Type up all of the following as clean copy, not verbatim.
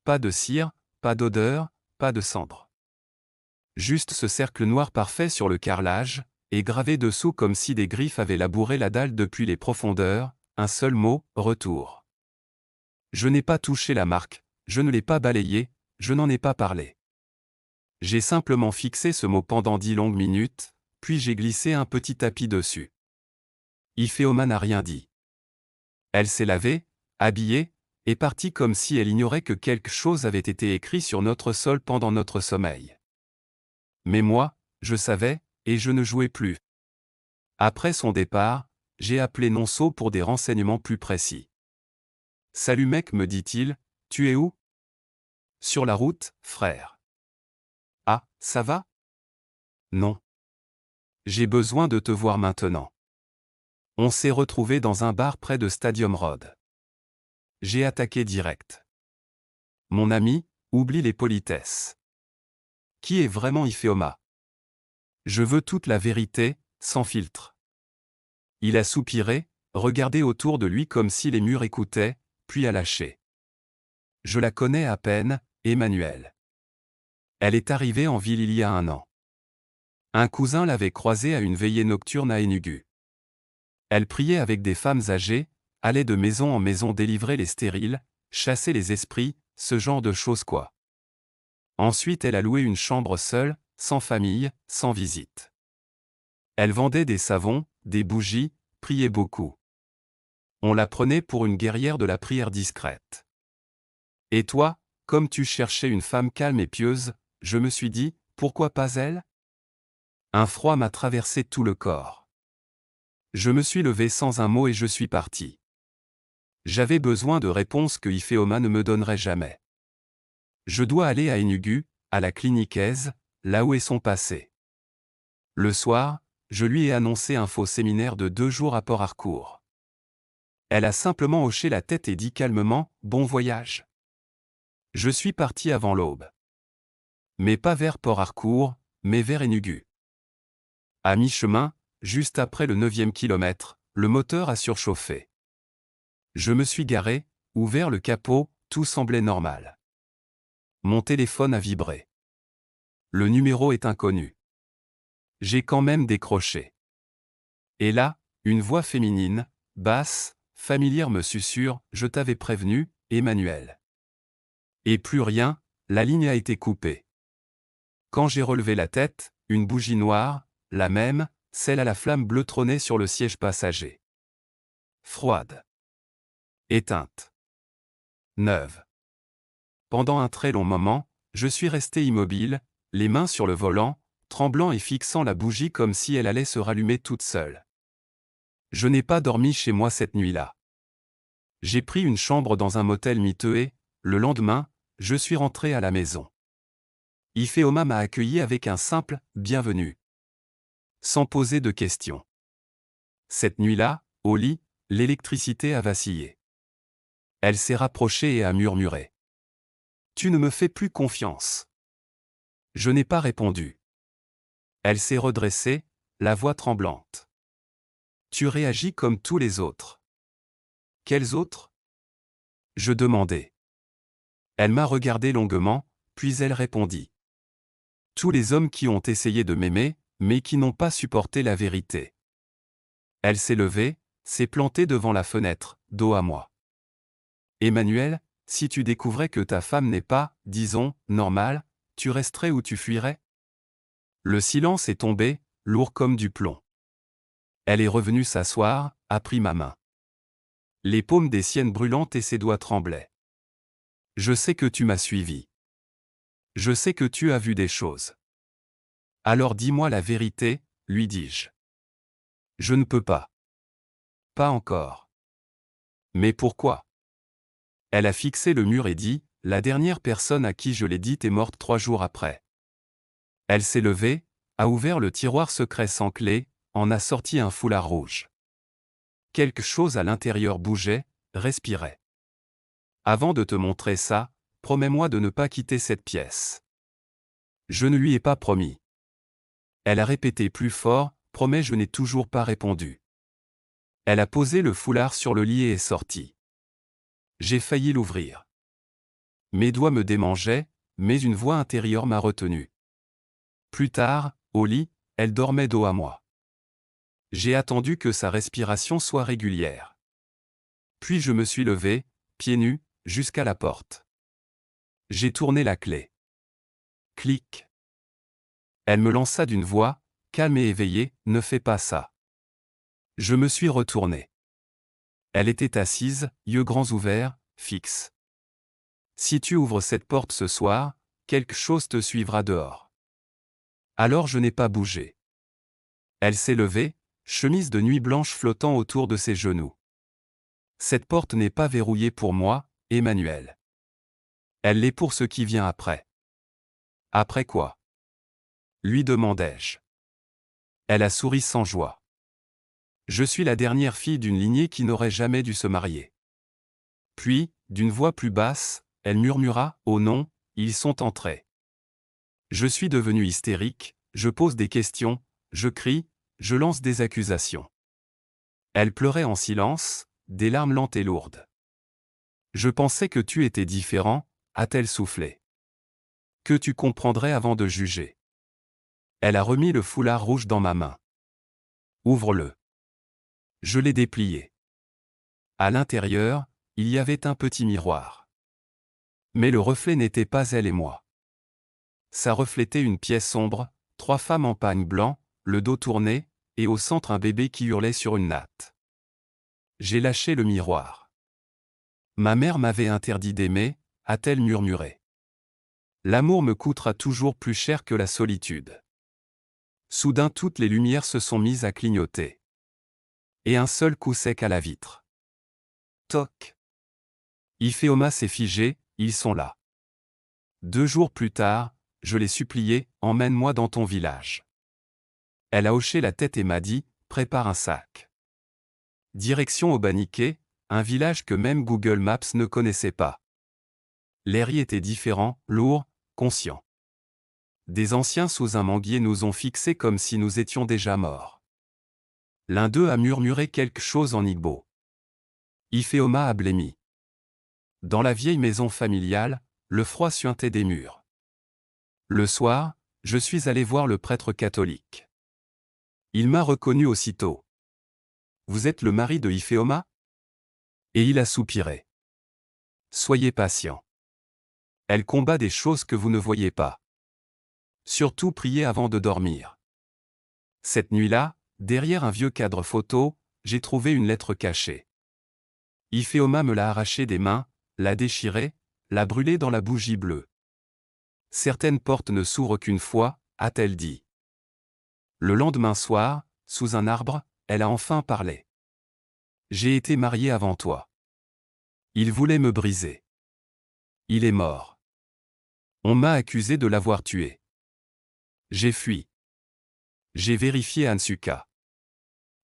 Pas de cire, pas d'odeur, pas de cendre. Juste ce cercle noir parfait sur le carrelage, et gravé dessous comme si des griffes avaient labouré la dalle depuis les profondeurs, un seul mot, retour. Je n'ai pas touché la marque, je ne l'ai pas balayée, je n'en ai pas parlé. J'ai simplement fixé ce mot pendant 10 longues minutes, puis j'ai glissé un petit tapis dessus. Ifeoma n'a rien dit. Elle s'est lavée, habillée, et partie comme si elle ignorait que quelque chose avait été écrit sur notre sol pendant notre sommeil. Mais moi, je savais, et je ne jouais plus. Après son départ, j'ai appelé Nonso pour des renseignements plus précis. « Salut mec, me dit-il, tu es où ? » « Sur la route, frère. »« Ah, ça va ? » ?»« Non. J'ai besoin de te voir maintenant. » On s'est retrouvés dans un bar près de Stadium Road. J'ai attaqué direct. « Mon ami, oublie les politesses. Qui est vraiment Ifeoma ? Je veux toute la vérité, sans filtre. » Il a soupiré, regardé autour de lui comme si les murs écoutaient, puis a lâché. « Je la connais à peine, Emmanuel. Elle est arrivée en ville il y a 1 an. Un cousin l'avait croisée à une veillée nocturne à Enugu. Elle priait avec des femmes âgées, allait de maison en maison délivrer les stériles, chasser les esprits, ce genre de choses quoi. Ensuite elle a loué une chambre seule, sans famille, sans visite. Elle vendait des savons, des bougies, priait beaucoup. On la prenait pour une guerrière de la prière discrète. Et toi, comme tu cherchais une femme calme et pieuse, je me suis dit, pourquoi pas elle ? Un froid m'a traversé tout le corps. Je me suis levé sans un mot et je suis parti. J'avais besoin de réponses que Ifeoma ne me donnerait jamais. Je dois aller à Enugu, à la clinique Aise, là où est son passé. Le soir, je lui ai annoncé un faux séminaire de 2 jours à Port Harcourt. Elle a simplement hoché la tête et dit calmement, « Bon voyage ». Je suis parti avant l'aube. Mais pas vers Port Harcourt, mais vers Enugu. À mi-chemin, juste après le 9e kilomètre, le moteur a surchauffé. Je me suis garé, ouvert le capot, tout semblait normal. Mon téléphone a vibré. Le numéro est inconnu. J'ai quand même décroché. Et là, une voix féminine, basse, familière me susurre, « Je t'avais prévenu, Emmanuel. » Et plus rien, la ligne a été coupée. Quand j'ai relevé la tête, une bougie noire, la même, celle à la flamme bleue trônait sur le siège passager. Froide. Éteinte. Neuve. Pendant un très long moment, je suis resté immobile, les mains sur le volant, tremblant et fixant la bougie comme si elle allait se rallumer toute seule. Je n'ai pas dormi chez moi cette nuit-là. J'ai pris une chambre dans un motel miteux et, le lendemain, je suis rentré à la maison. Ifeoma m'a accueilli avec un simple « bienvenue », sans poser de questions. Cette nuit-là, au lit, l'électricité a vacillé. Elle s'est rapprochée et a murmuré. « Tu ne me fais plus confiance. » Je n'ai pas répondu. Elle s'est redressée, la voix tremblante. « Tu réagis comme tous les autres. » « Quels autres ? » Je demandai. Elle m'a regardé longuement, puis elle répondit. « Tous les hommes qui ont essayé de m'aimer, mais qui n'ont pas supporté la vérité. » Elle s'est levée, s'est plantée devant la fenêtre, dos à moi. « Emmanuel, si tu découvrais que ta femme n'est pas, disons, normale, tu resterais ou tu fuirais ? » Le silence est tombé, lourd comme du plomb. Elle est revenue s'asseoir, a pris ma main. Les paumes des siennes brûlantes et ses doigts tremblaient. « Je sais que tu m'as suivi. Je sais que tu as vu des choses. Alors dis-moi la vérité, lui dis-je. » « Je ne peux pas. » « Pas encore. » « Mais pourquoi ? » Elle a fixé le mur et dit, « La dernière personne à qui je l'ai dit est morte 3 jours après. » Elle s'est levée, a ouvert le tiroir secret sans clé, en a sorti un foulard rouge. Quelque chose à l'intérieur bougeait, respirait. « Avant de te montrer ça, promets-moi de ne pas quitter cette pièce. » Je ne lui ai pas promis. Elle a répété plus fort, « Promets, je n'ai toujours pas répondu. » Elle a posé le foulard sur le lit et est sortie. J'ai failli l'ouvrir. Mes doigts me démangeaient, mais une voix intérieure m'a retenu. Plus tard, au lit, elle dormait dos à moi. J'ai attendu que sa respiration soit régulière. Puis je me suis levé, pieds nus, jusqu'à la porte. J'ai tourné la clé. Clic. Elle me lança d'une voix, calme et éveillée, « Ne fais pas ça. » Je me suis retourné. Elle était assise, yeux grands ouverts, fixe. Si tu ouvres cette porte ce soir, quelque chose te suivra dehors. Alors je n'ai pas bougé. Elle s'est levée, chemise de nuit blanche flottant autour de ses genoux. Cette porte n'est pas verrouillée pour moi, Emmanuel. Elle l'est pour ce qui vient après. Après quoi? Lui demandai-je. Elle a souri sans joie. Je suis la dernière fille d'une lignée qui n'aurait jamais dû se marier. Puis, d'une voix plus basse, elle murmura, « Oh non, ils sont entrés. » Je suis devenu hystérique, je pose des questions, je crie, je lance des accusations. Elle pleurait en silence, des larmes lentes et lourdes. Je pensais que tu étais différent, a-t-elle soufflé. Que tu comprendrais avant de juger. Elle a remis le foulard rouge dans ma main. Ouvre-le. Je l'ai déplié. À l'intérieur, il y avait un petit miroir. Mais le reflet n'était pas elle et moi. Ça reflétait une pièce sombre, 3 femmes en pagne blanc, le dos tourné, et au centre un bébé qui hurlait sur une natte. J'ai lâché le miroir. Ma mère m'avait interdit d'aimer, a-t-elle murmuré. L'amour me coûtera toujours plus cher que la solitude. Soudain toutes les lumières se sont mises à clignoter. Et un seul coup sec à la vitre. Toc. Iphéoma s'est figé, ils sont là. 2 jours plus tard, je l'ai supplié, emmène-moi dans ton village. Elle a hoché la tête et m'a dit, prépare un sac. Direction Obaniquet, un village que même Google Maps ne connaissait pas. L'air y était différent, lourd, conscient. Des anciens sous un manguier nous ont fixés comme si nous étions déjà morts. L'un d'eux a murmuré quelque chose en igbo. Iphéoma a blêmi. Dans la vieille maison familiale, le froid suintait des murs. Le soir, je suis allé voir le prêtre catholique. Il m'a reconnu aussitôt. Vous êtes le mari de Iphéoma? Et il a soupiré. Soyez patient. Elle combat des choses que vous ne voyez pas. Surtout priez avant de dormir. Cette nuit-là, derrière un vieux cadre photo, j'ai trouvé une lettre cachée. Iphéoma me l'a arrachée des mains, l'a déchirée, l'a brûlée dans la bougie bleue. Certaines portes ne s'ouvrent qu'une fois, a-t-elle dit. Le lendemain soir, sous un arbre, elle a enfin parlé. J'ai été mariée avant toi. Il voulait me briser. Il est mort. On m'a accusé de l'avoir tué. J'ai fui. J'ai vérifié Ansuka.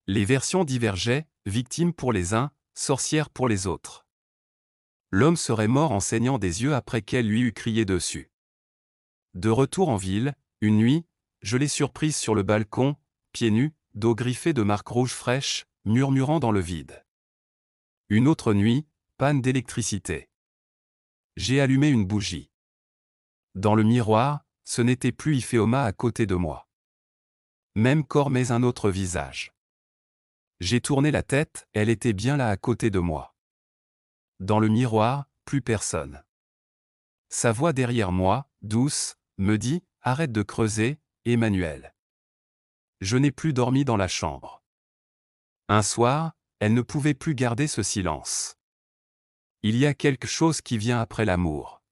Les versions divergeaient, victime pour les uns, sorcière pour les autres. L'homme serait mort en saignant des yeux après qu'elle lui eût crié dessus. De retour en ville, une nuit, je l'ai surprise sur le balcon, pieds nus, dos griffé de marques rouges fraîches, murmurant dans le vide. Une autre nuit, panne d'électricité. J'ai allumé une bougie. Dans le miroir, ce n'était plus Iphéoma à côté de moi. Même corps mais un autre visage. J'ai tourné la tête, elle était bien là à côté de moi. Dans le miroir, plus personne. Sa voix derrière moi, douce, me dit, arrête de creuser, Emmanuel. Je n'ai plus dormi dans la chambre. Un soir, elle ne pouvait plus garder ce silence. Il y a quelque chose qui vient après l'amour.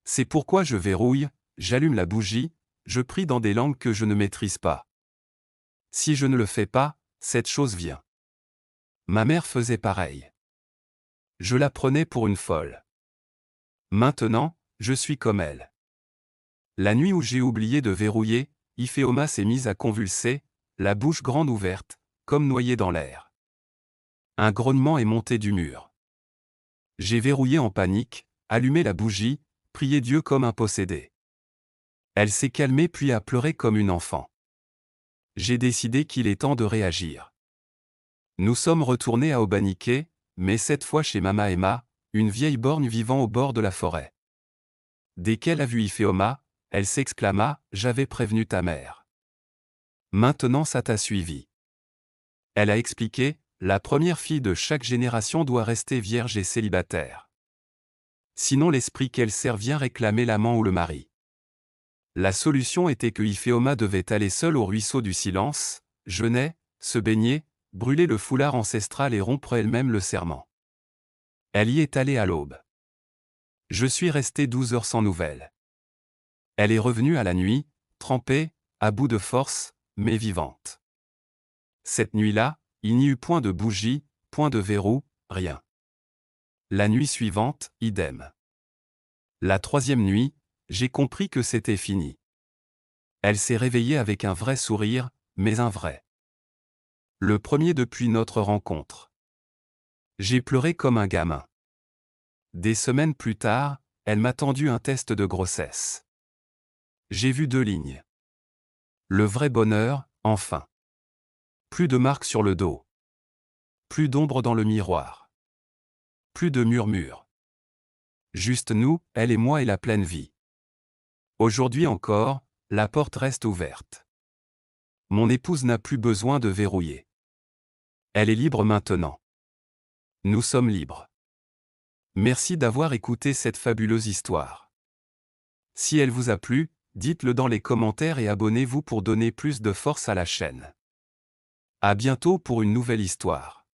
C'est pourquoi je verrouille, j'allume la bougie, je prie dans des langues que je ne maîtrise pas. Si je ne le fais pas, cette chose vient. Ma mère faisait pareil. Je la prenais pour une folle. Maintenant, je suis comme elle. La nuit où j'ai oublié de verrouiller, Iphéoma s'est mise à convulser, la bouche grande ouverte, comme noyée dans l'air. Un grognement est monté du mur. J'ai verrouillé en panique, allumé la bougie, prié Dieu comme un possédé. Elle s'est calmée puis a pleuré comme une enfant. J'ai décidé qu'il est temps de réagir. Nous sommes retournés à Obaniquet, mais cette fois chez Mama Emma, une vieille borgne vivant au bord de la forêt. Dès qu'elle a vu Iphéoma, elle s'exclama « J'avais prévenu ta mère. Maintenant ça t'a suivi. » Elle a expliqué « La première fille de chaque génération doit rester vierge et célibataire. Sinon l'esprit qu'elle sert vient réclamer l'amant ou le mari. » La solution était que Iphéoma devait aller seule au ruisseau du silence, jeûner, se baigner, brûler le foulard ancestral et rompre elle-même le serment. Elle y est allée à l'aube. Je suis resté 12 heures sans nouvelles. Elle est revenue à la nuit, trempée, à bout de force, mais vivante. Cette nuit-là, il n'y eut point de bougie, point de verrou, rien. La nuit suivante, idem. La troisième nuit, j'ai compris que c'était fini. Elle s'est réveillée avec un vrai sourire, mais un vrai. Le premier depuis notre rencontre. J'ai pleuré comme un gamin. Des semaines plus tard, elle m'a tendu un test de grossesse. J'ai vu 2 lignes. Le vrai bonheur, enfin. Plus de marques sur le dos. Plus d'ombre dans le miroir. Plus de murmures. Juste nous, elle et moi et la pleine vie. Aujourd'hui encore, la porte reste ouverte. Mon épouse n'a plus besoin de verrouiller. Elle est libre maintenant. Nous sommes libres. Merci d'avoir écouté cette fabuleuse histoire. Si elle vous a plu, dites-le dans les commentaires et abonnez-vous pour donner plus de force à la chaîne. À bientôt pour une nouvelle histoire.